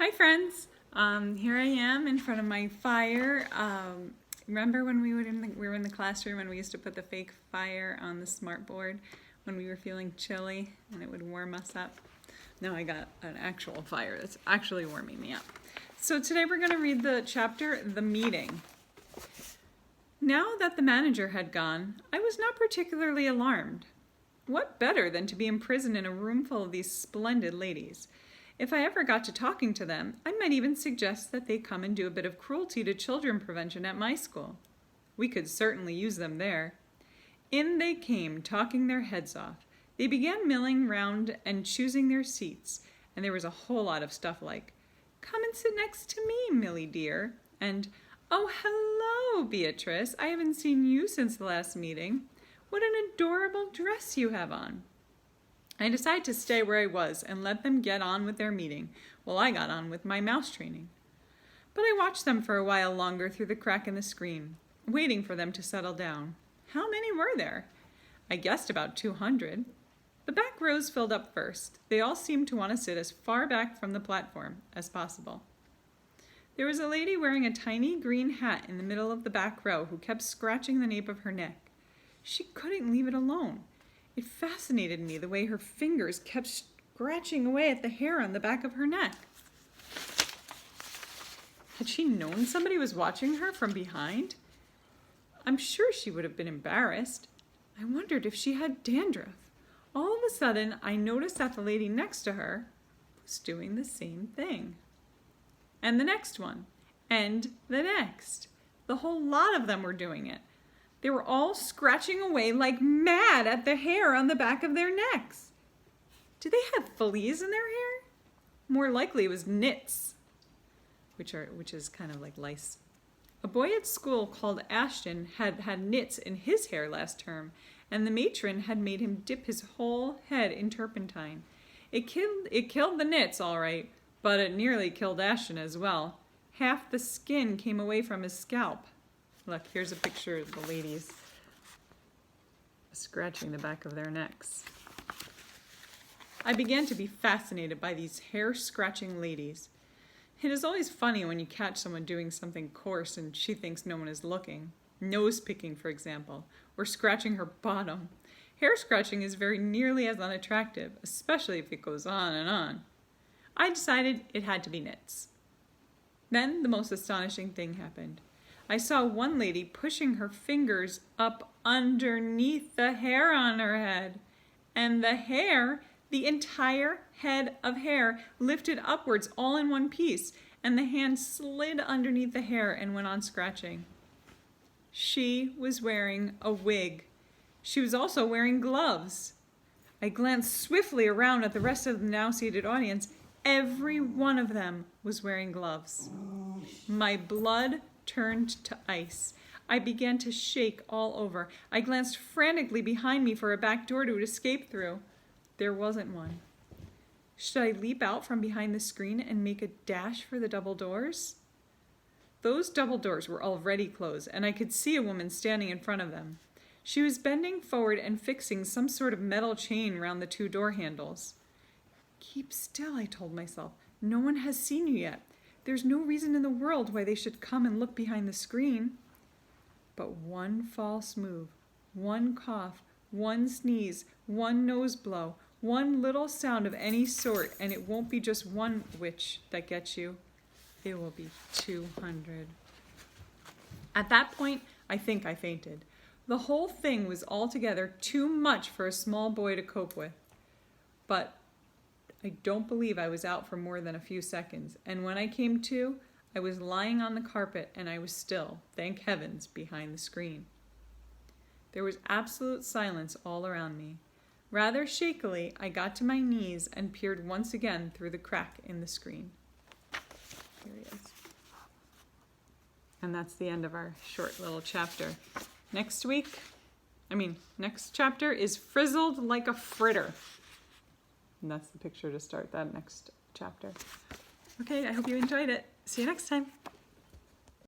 Hi friends, here I am in front of my fire. Remember when we were in the classroom and we used to put the fake fire on the smartboard when we were feeling chilly and it would warm us up? Now I got an actual fire that's actually warming me up. So today we're going to read the chapter, The Meeting. Now that the manager had gone, I was not particularly alarmed. What better than to be imprisoned in a room full of these splendid ladies? If I ever got to talking to them, I might even suggest that they come and do a bit of cruelty to children prevention at my school. We could certainly use them there. In they came, talking their heads off. They began milling round and choosing their seats, and there was a whole lot of stuff like, "Come and sit next to me, Millie dear," and, "Oh, hello, Beatrice. I haven't seen you since the last meeting. What an adorable dress you have on." I decided to stay where I was and let them get on with their meeting while I got on with my mouse training. But I watched them for a while longer through the crack in the screen, waiting for them to settle down. How many were there? I guessed about 200. The back rows filled up first. They all seemed to want to sit as far back from the platform as possible. There was a lady wearing a tiny green hat in the middle of the back row who kept scratching the nape of her neck. She couldn't leave it alone. It fascinated me the way her fingers kept scratching away at the hair on the back of her neck. Had she known somebody was watching her from behind? I'm sure she would have been embarrassed. I wondered if she had dandruff. All of a sudden, I noticed that the lady next to her was doing the same thing. And the next one. And the next. The whole lot of them were doing it. They were all scratching away like mad at the hair on the back of their necks. Did they have fleas in their hair? More likely it was nits, which is kind of like lice. A boy at school called Ashton had nits in his hair last term, and the matron had made him dip his whole head in turpentine. It killed the nits, all right, but it nearly killed Ashton as well. Half the skin came away from his scalp. Look, here's a picture of the ladies scratching the back of their necks. I began to be fascinated by these hair-scratching ladies. It is always funny when you catch someone doing something coarse and she thinks no one is looking. Nose-picking, for example, or scratching her bottom. Hair-scratching is very nearly as unattractive, especially if it goes on and on. I decided it had to be nits. Then the most astonishing thing happened. I saw one lady pushing her fingers up underneath the hair on her head. And the hair, the entire head of hair, lifted upwards all in one piece, and the hand slid underneath the hair and went on scratching. She was wearing a wig. She was also wearing gloves. I glanced swiftly around at the rest of the now seated audience. Every one of them was wearing gloves. My blood turned to ice. I began to shake all over. I glanced frantically behind me for a back door to escape through. There wasn't one. Should I leap out from behind the screen and make a dash for the double doors? Those double doors were already closed, and I could see a woman standing in front of them. She was bending forward and fixing some sort of metal chain around the two door handles. "Keep still," I told myself. "No one has seen you yet. There's no reason in the world why they should come and look behind the screen." But one false move, one cough, one sneeze, one nose blow, one little sound of any sort, and it won't be just one witch that gets you. It will be 200. At that point, I think I fainted. The whole thing was altogether too much for a small boy to cope with. But I don't believe I was out for more than a few seconds, and when I came to, I was lying on the carpet and I was still, thank heavens, behind the screen. There was absolute silence all around me. Rather shakily, I got to my knees and peered once again through the crack in the screen. Here he is. And that's the end of our short little chapter. Next chapter is Frizzled Like a Fritter. And that's the picture to start that next chapter. Okay, I hope you enjoyed it. See you next time.